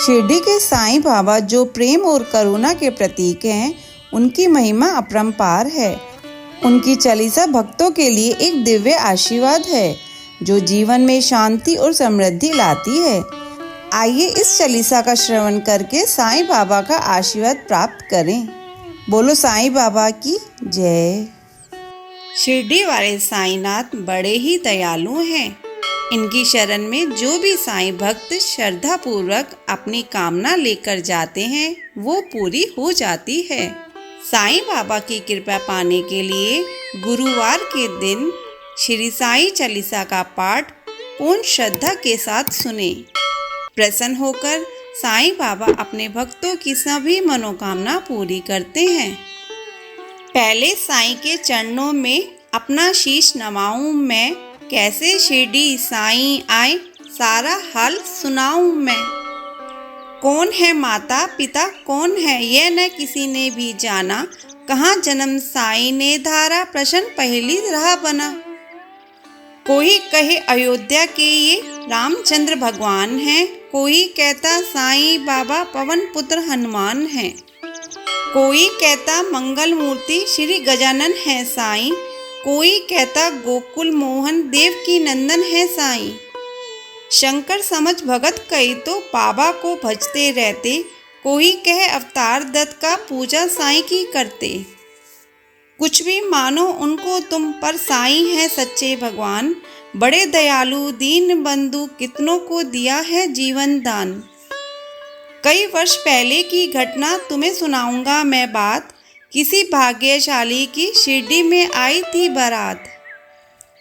शिरडी के साईं बाबा जो प्रेम और करुणा के प्रतीक हैं, उनकी महिमा अपरंपार है। उनकी चालीसा भक्तों के लिए एक दिव्य आशीर्वाद है जो जीवन में शांति और समृद्धि लाती है। आइए इस चालीसा का श्रवण करके साईं बाबा का आशीर्वाद प्राप्त करें। बोलो साईं बाबा की जय। शिरडी वाले साईंनाथ बड़े ही दयालु हैं। इनकी शरण में जो भी साईं भक्त श्रद्धा पूर्वक अपनी कामना लेकर जाते हैं वो पूरी हो जाती है। साईं बाबा की कृपा पाने के लिए गुरुवार के दिन श्री साईं चालीसा का पाठ पूर्ण श्रद्धा के साथ सुने। प्रसन्न होकर साईं बाबा अपने भक्तों की सभी मनोकामना पूरी करते हैं। पहले साईं के चरणों में अपना शीश नवाऊं मैं, कैसे शिरडी साईं आए सारा हाल सुनाऊं मैं। कौन है माता पिता कौन है यह न किसी ने भी जाना, कहाँ जन्म साईं ने धारा प्रश्न पहली राह बना। कोई कहे अयोध्या के ये रामचंद्र भगवान हैं, कोई कहता साईं बाबा पवन पुत्र हनुमान हैं, कोई कहता मंगल मूर्ति श्री गजानन है साईं, कोई कहता गोकुल मोहन देवकी नंदन है साईं। शंकर समझ भगत कई तो बाबा को भजते रहते, कोई कहे अवतार दत्त का पूजा साईं की करते। कुछ भी मानो उनको तुम पर साईं है सच्चे भगवान, बड़े दयालु दीन बंधु कितनों को दिया है जीवन दान। कई वर्ष पहले की घटना तुम्हें सुनाऊंगा मैं बात, किसी भाग्यशाली की शिरडी में आई थी बारात।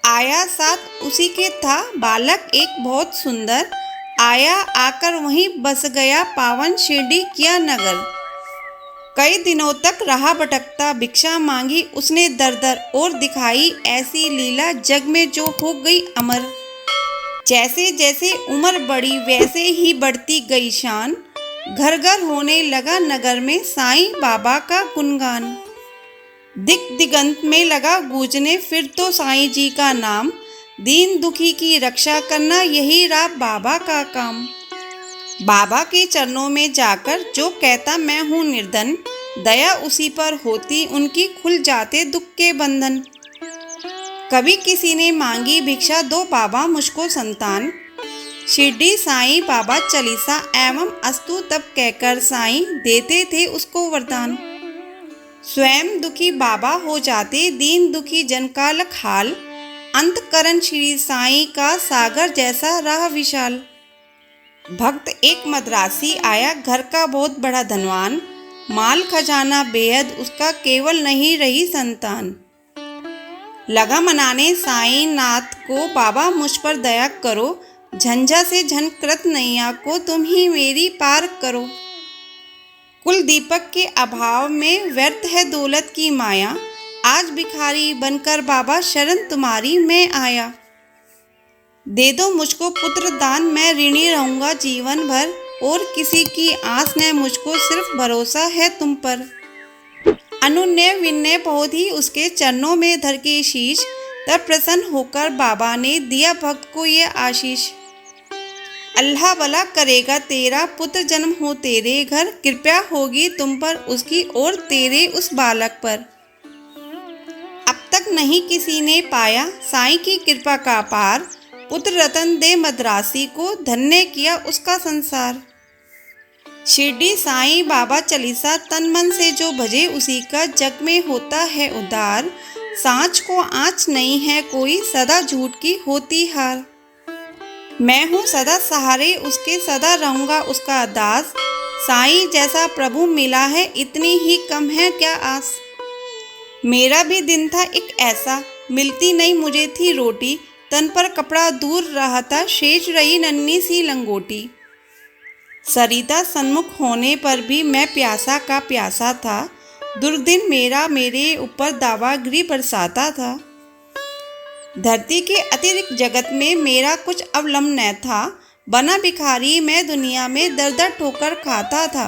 आया साथ उसी के था बालक एक बहुत सुंदर, आया आकर वहीं बस गया पावन शिरडी किया नगर। कई दिनों तक रहा भटकता भिक्षा मांगी उसने दर दर, और दिखाई ऐसी लीला जग में जो हो गई अमर। जैसे जैसे उम्र बढ़ी वैसे ही बढ़ती गई शान, घर घर होने लगा नगर में साईं बाबा का गुणगान। दिक दिगंत में लगा गूंजने फिर तो साईं जी का नाम, दीन दुखी की रक्षा करना यही रहा बाबा का काम। बाबा के चरणों में जाकर जो कहता मैं हूँ निर्धन, दया उसी पर होती उनकी खुल जाते दुख के बंधन। कभी किसी ने मांगी भिक्षा दो बाबा मुझको संतान, शिरडी साईं बाबा चालीसा एवं अस्तु तब कहकर साईं देते थे उसको वरदान। स्वयं दुखी बाबा हो जाते दीन दुखी जन का लखाल, अंतकरण श्री साईं का सागर जैसा रहा विशाल। भक्त एक मद्रासी आया घर का बहुत बड़ा धनवान, माल खजाना बेहद उसका केवल नहीं रही संतान। लगा मनाने साईं नाथ को बाबा मुझ पर दया करो, झंझा से झनकृत नैया को तुम ही मेरी पार करो। कुल दीपक के अभाव में व्यर्थ है दौलत की माया, आज भिखारी बनकर बाबा शरण तुम्हारी मैं आया। दे दो मुझको पुत्र दान मैं ऋणी रहूंगा जीवन भर, और किसी की आस न मुझको सिर्फ भरोसा है तुम पर। अनुनय विनय बहुत ही उसके चरणों में धर के शीश, तब प्रसन्न होकर बाबा ने दिया भक्त को ये आशीष। अल्लाह भला करेगा तेरा पुत्र जन्म हो तेरे घर, कृपया होगी तुम पर उसकी और तेरे उस बालक पर। अब तक नहीं किसी ने पाया साईं की कृपा का पार, पुत्र रतन दे मद्रासी को धन्य किया उसका संसार। शिरडी साईं बाबा चालीसा तन मन से जो भजे उसी का जग में होता है उद्धार। सांच को आँच नहीं है कोई सदा झूठ की होती हार, मैं हूँ सदा सहारे उसके सदा रहूँगा उसका दास। साईं जैसा प्रभु मिला है इतनी ही कम है क्या आस। मेरा भी दिन था एक ऐसा, मिलती नहीं मुझे थी रोटी, तन पर कपड़ा दूर रहा था शेष रही नन्ही सी लंगोटी। सरिता सन्मुख होने पर भी मैं प्यासा का प्यासा था, दुर्दिन मेरा मेरे ऊपर दावागिरी बरसाता था। धरती के अतिरिक्त जगत में मेरा कुछ अवलंब न था, बना भिखारी मैं दुनिया में दर दर ठोकर खाता था।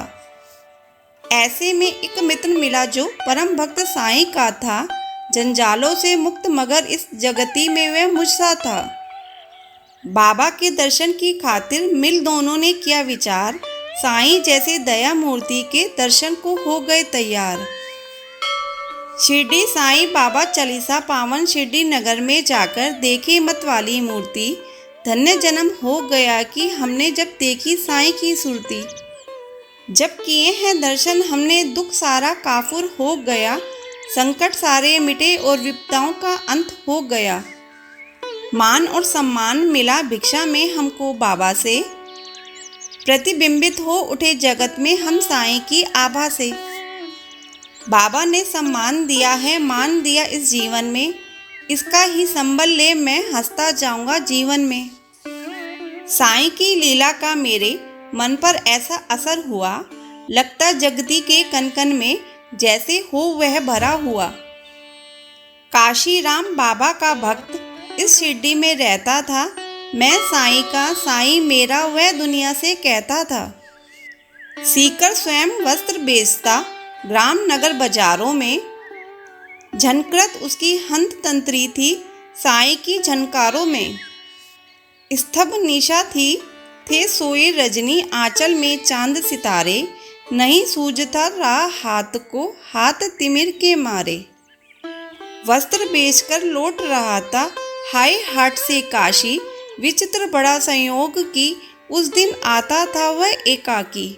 ऐसे में एक मित्र मिला जो परम भक्त साईं का था, जंजालों से मुक्त मगर इस जगती में वह मुझसा था। बाबा के दर्शन की खातिर मिल दोनों ने किया विचार, साईं जैसे दया मूर्ति के दर्शन को हो गए तैयार। शिरडी साईं बाबा चालीसा पावन शिरडी नगर में जाकर देखे मत वाली मूर्ति, धन्य जन्म हो गया कि हमने जब देखी साईं की सूरती। जब किए हैं दर्शन हमने दुख सारा काफूर हो गया, संकट सारे मिटे और विपदाओं का अंत हो गया। मान और सम्मान मिला भिक्षा में हमको बाबा से, प्रतिबिंबित हो उठे जगत में हम साईं की आभा से। बाबा ने सम्मान दिया है, मान दिया इस जीवन में, इसका ही संबल ले मैं हंसता जाऊंगा जीवन में। साईं की लीला का मेरे मन पर ऐसा असर हुआ, लगता जगती के कन कन में जैसे हो वह भरा हुआ। काशी राम बाबा का भक्त इस शिरडी में रहता था, मैं साईं का साईं मेरा वह दुनिया से कहता था। सीकर स्वयं वस्त्र बेचता ग्राम नगर बाजारों में, झनकृत उसकी हंत तंत्री थी साईं की झनकारों में। स्तब्ध निशा थी, थे सोए रजनी आंचल में चांद सितारे, नहीं सूझता रहा हाथ को हाथ तिमिर के मारे। वस्त्र बेचकर लौट रहा था हाय हाट से काशी, विचित्र बड़ा संयोग की उस दिन आता था वह एकाकी।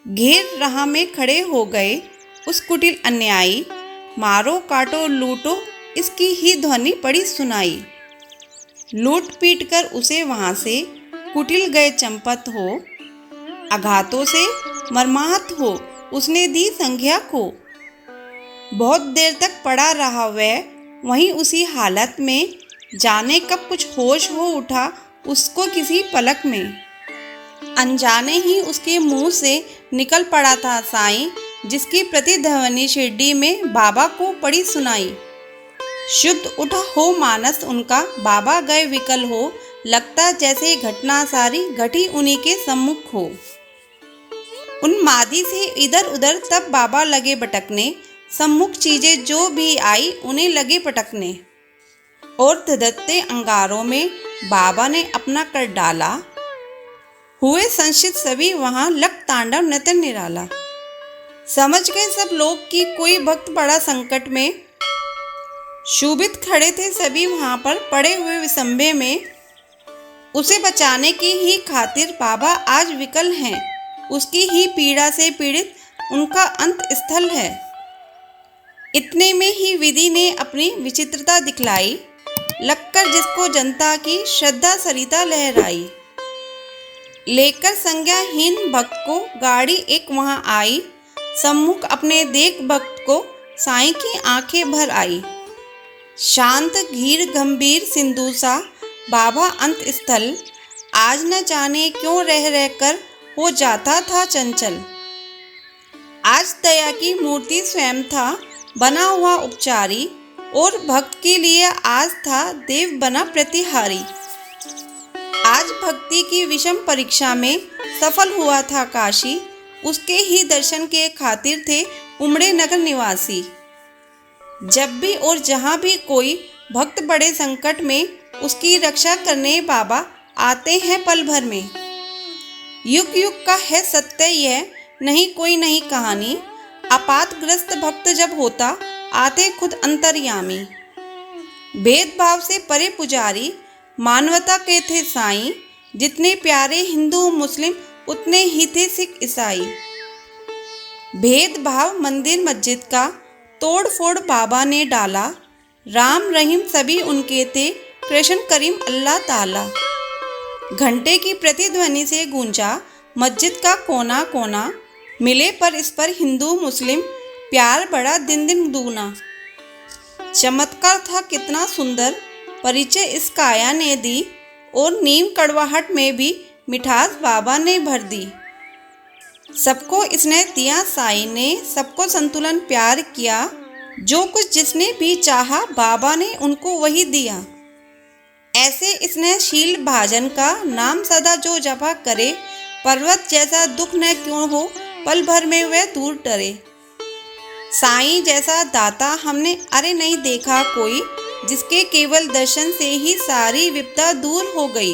घेर राह में खड़े हो गए उस कुटिल अन्यायी, मारो काटो लूटो इसकी ही ध्वनि पड़ी सुनाई। लूट पीट कर उसे वहां से कुटिल गए चंपत हो, आघातों से मर्माहत हो उसने दी संज्ञा को। बहुत देर तक पड़ा रहा वह वहीं उसी हालत में, जाने कब कुछ होश हो उठा उसको किसी पलक में। अनजाने ही उसके मुंह से निकल पड़ा था साईं, जिसकी प्रतिध्वनि शिरडी में बाबा को पड़ी सुनाई। शुद्ध उठा हो मानस उनका, बाबा गए विकल हो, लगता जैसे घटना सारी घटी उन्हीं के सम्मुख हो। उन्मादी से इधर उधर तब बाबा लगे भटकने, सम्मुख चीजें जो भी आई उन्हें लगे पटकने। और धधकते अंगारों में बाबा ने अपना कर डाला, हुए संशित सभी वहां लग तांडव नृत्य निराला। समझ गए सब लोग कि कोई भक्त बड़ा संकट में, शोभित खड़े थे सभी वहां पर पड़े हुए विसंबे में। उसे बचाने की ही खातिर बाबा आज विकल हैं, उसकी ही पीड़ा से पीड़ित उनका अंत स्थल है। इतने में ही विधि ने अपनी विचित्रता दिखलाई, लगकर जिसको जनता की श्रद्धा सरिता लहराई। लेकर संज्ञाहीन भक्त को गाड़ी एक वहां आई, सम्मुख अपने देख भक्त को साईं की आंखें भर आई। शांत घीर गंभीर सिंधु सा बाबा अंत स्थल, आज न जाने क्यों रह रहकर हो जाता था चंचल। आज दया की मूर्ति स्वयं था बना हुआ उपचारी, और भक्त के लिए आज था देव बना प्रतिहारी। आज भक्ति की विषम परीक्षा में सफल हुआ था काशी, उसके ही दर्शन के खातिर थे उमड़े नगर निवासी। जब भी और जहाँ भी कोई भक्त बड़े संकट में, उसकी रक्षा करने बाबा आते हैं पल भर में। युग युग का है सत्य यह, नहीं कोई नहीं कहानी, आपातग्रस्त भक्त जब होता आते खुद अंतर्यामी। भेदभाव से परे पुजारी, मानवता के थे साईं, जितने प्यारे हिंदू मुस्लिम उतने ही थे सिख ईसाई। भेदभाव मंदिर मस्जिद का तोड़ फोड़ बाबा ने डाला, राम रहीम सभी उनके थे, कृष्ण करीम अल्लाह ताला। घंटे की प्रतिध्वनि से गूंजा मस्जिद का कोना कोना, मिले पर इस पर हिंदू मुस्लिम प्यार बड़ा दिन दिन दूना। चमत्कार था कितना सुंदर, परिचय इस काया ने दी, और नीम कड़वाहट में भी मिठास बाबा ने भर दी। सबको इसने दिया साईं ने, सबको संतुलन प्यार किया, जो कुछ जिसने भी चाहा बाबा ने उनको वही दिया। ऐसे इसने शील भाजन का नाम सदा जो जपा करे, पर्वत जैसा दुख न क्यों हो पल भर में वह दूर डरे। साईं जैसा दाता हमने अरे नहीं देखा कोई, जिसके केवल दर्शन से ही सारी विपदा दूर हो गई।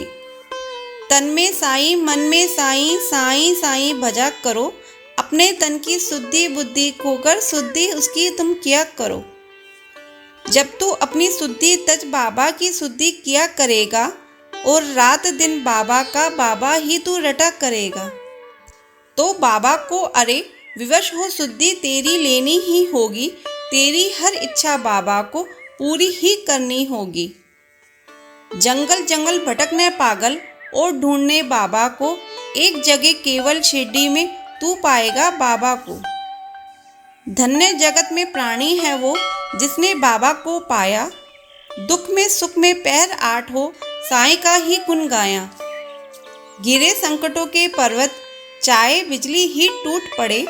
तन में साईं मन में साईं, साईं साईं भजा करो। अपने तन की शुद्धि बुद्धि खोकर शुद्धि उसकी तुम किया करो। जब तू अपनी शुद्धि तज बाबा की शुद्धि किया करेगा और रात दिन बाबा का बाबा ही तू रटा करेगा, तो बाबा को अरे विवश हो शुद्धि तेरी लेनी ही होगी। तेरी हर इच्छा बाबा को पूरी ही करनी होगी। जंगल जंगल भटकने पागल और ढूंढने बाबा को, एक जगह केवल शिरडी में तू पाएगा बाबा को। धन्य जगत में प्राणी है वो जिसने बाबा को पाया। दुख में सुख में पैर आठ हो साईं का ही गुण गाया। गिरे संकटों के पर्वत चाहे बिजली ही टूट पड़े,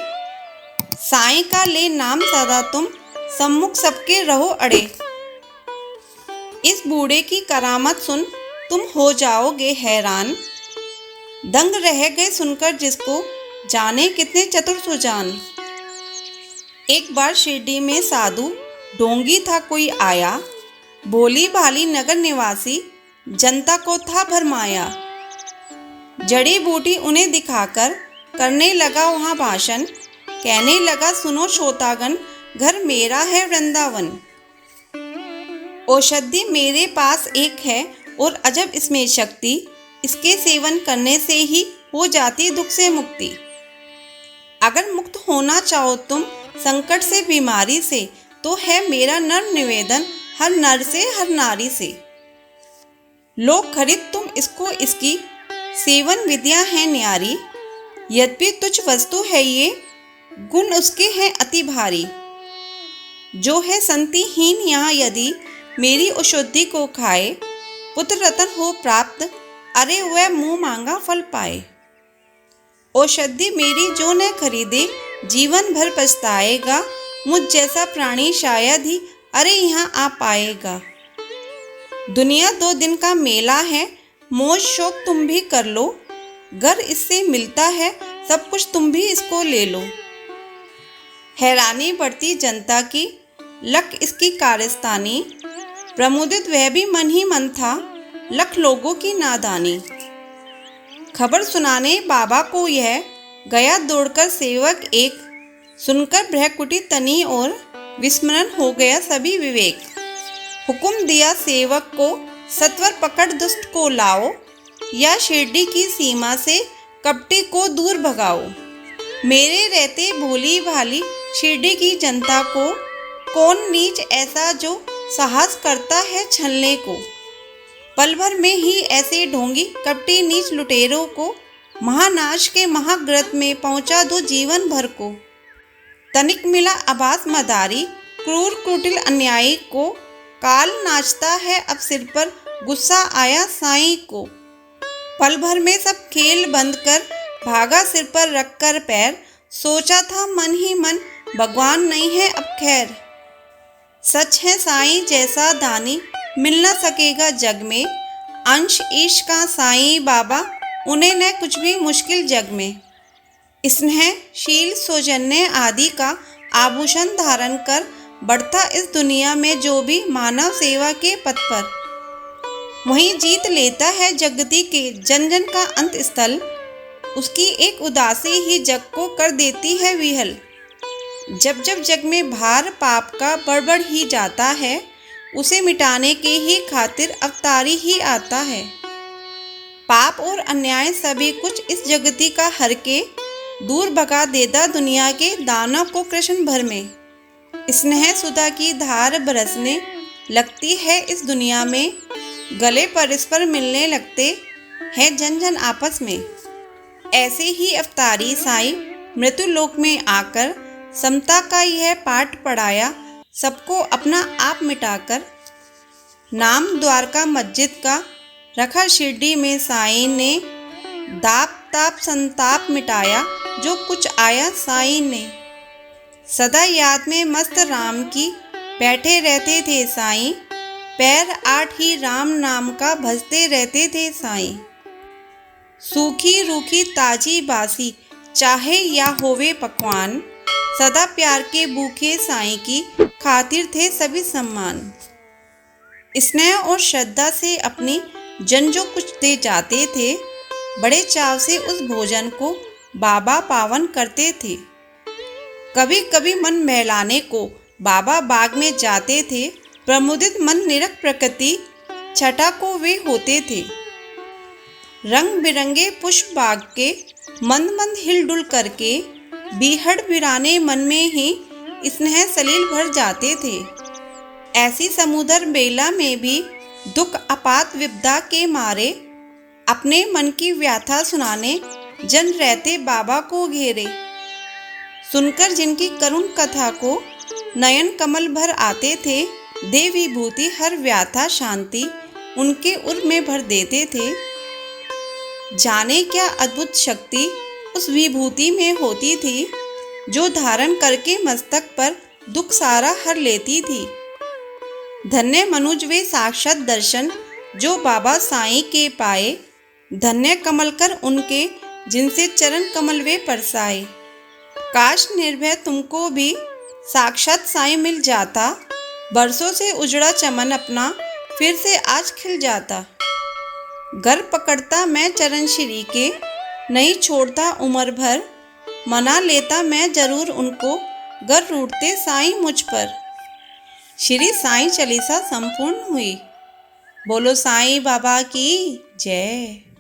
साईं का ले नाम सदा तुम सम्मुख सबके रहो अड़े। इस बूढ़े की करामत सुन तुम हो जाओगे हैरान। दंग रह गए सुनकर जिसको, जाने कितने चतुर सुजान। एक बार शिरडी में साधु ढोंगी था कोई आया। भोली भाली नगर निवासी जनता को था भरमाया। जड़ी बूटी उन्हें दिखाकर करने लगा वहाँ भाषण। कहने लगा सुनो श्रोतागण, घर मेरा है वृंदावन। औषधि मेरे पास एक है और अजब इसमें शक्ति। इसके सेवन करने से ही हो जाती दुख से मुक्ति। अगर मुक्त होना चाहो तुम संकट से बीमारी से, तो है मेरा नर्म निवेदन हर नर से हर नारी से। लोग खरीद तुम इसको, इसकी सेवन विद्या है न्यारी। यद्यपि तुच्छ वस्तु है ये, गुण उसके हैं अति भारी। जो है संतिहीन यहाँ यदि मेरी औषधि को खाए, पुत्र रतन हो प्राप्त अरे वह मुँह मांगा फल पाए। औषधि मेरी जो न खरीदे जीवन भर पछताएगा। मुझ जैसा प्राणी शायद ही अरे यहाँ आ पाएगा। दुनिया 2 दिन का मेला है, मौज शौक तुम भी कर लो। घर इससे मिलता है सब कुछ तुम भी इसको ले लो। हैरानी बढ़ती जनता की, लख इसकी कारस्तानी। प्रमुदित वह भी मन ही मन था, लख लोगों की नादानी। खबर सुनाने बाबा को यह गया दौड़कर सेवक एक। सुनकर भ्रकुटी तनी और विस्मरण हो गया सभी विवेक। हुक्म दिया सेवक को सत्वर पकड़ दुष्ट को लाओ, या शिरडी की सीमा से कपटी को दूर भगाओ। मेरे रहते भोली भाली शिरडी की जनता को, कौन नीच ऐसा जो साहस करता है छलने को। पल भर में ही ऐसे ढोंगी कपटी नीच लुटेरों को, महानाश के महाग्रत में पहुंचा दो जीवन भर को। तनिक मिला आभास मदारी क्रूर कुटिल अन्यायी को, काल नाचता है अब सिर पर गुस्सा आया साईं को। पल भर में सब खेल बंद कर भागा सिर पर रखकर पैर, सोचा था मन ही मन भगवान नहीं है अब खैर। सच है साईं जैसा दानी मिल न सकेगा जग में, अंश ईश का साईं बाबा उन्हें न कुछ भी मुश्किल जग में। स्नेह शील सौजन्य आदि का आभूषण धारण कर बढ़ता इस दुनिया में जो भी मानव सेवा के पथ पर, वहीं जीत लेता है जगती के जन जन का अंत स्थल। उसकी एक उदासी ही जग को कर देती है विहल। जब जब जग में भार पाप का बढ़ बढ़ ही जाता है, उसे मिटाने के ही खातिर अवतारी ही आता है। पाप और अन्याय सभी कुछ इस जगती का हर के, दूर भगा देता दुनिया के दानव को कृष्ण भर में। स्नेह सुधा की धार बरसने लगती है इस दुनिया में, गले परस्पर मिलने लगते हैं जन जन आपस में। ऐसे ही अवतारी साईं मृत्यु लोक में आकर समता का यह पाठ पढ़ाया सबको अपना आप मिटाकर। नाम द्वारका मस्जिद का रखा शिरडी में साईं ने, दाप ताप संताप मिटाया जो कुछ आया साईं ने। सदा याद में मस्त राम की बैठे रहते थे साईं, पैर आठ ही राम नाम का भजते रहते थे साईं। सूखी रूखी ताजी बासी चाहे या होवे पकवान, सदा प्यार के भूखे साईं की खातिर थे सभी सम्मान। स्नेह और श्रद्धा से अपनी जन जो कुछ दे जाते थे, बड़े चाव से उस भोजन को बाबा पावन करते थे। कभी कभी मन बहलाने को बाबा बाग में जाते थे। प्रमुदित मन निरख प्रकृति छटा को वे होते थे। रंग बिरंगे पुष्प बाग के मंद मंद हिलडुल करके बीहड़ बिराने मन में ही स्नेह सलील भर जाते थे। ऐसी समुद्र बेला में भी दुख आपात विपदा के मारे अपने मन की व्यथा सुनाने जन रहते बाबा को घेरे। सुनकर जिनकी करुण कथा को नयन कमल भर आते थे, दे विभूति हर व्यथा शांति उनके उर में भर देते थे। जाने क्या अद्भुत शक्ति उस विभूति में होती थी, जो धारण करके मस्तक पर दुख सारा हर लेती थी। धन्य मनुज वे साक्षात दर्शन जो बाबा साईं के पाए। धन्य कमल कर उनके जिनसे चरण कमल वे परसाए। काश निर्भय तुमको भी साक्षात साईं मिल जाता। बरसों से उजड़ा चमन अपना फिर से आज खिल जाता। घर पकड़ता मैं चरण श्री के, नहीं छोड़ता उम्र भर। मना लेता मैं जरूर उनको, गर रूठते साईं मुझ पर। श्री साईं चालीसा संपूर्ण हुई। बोलो साईं बाबा की जय।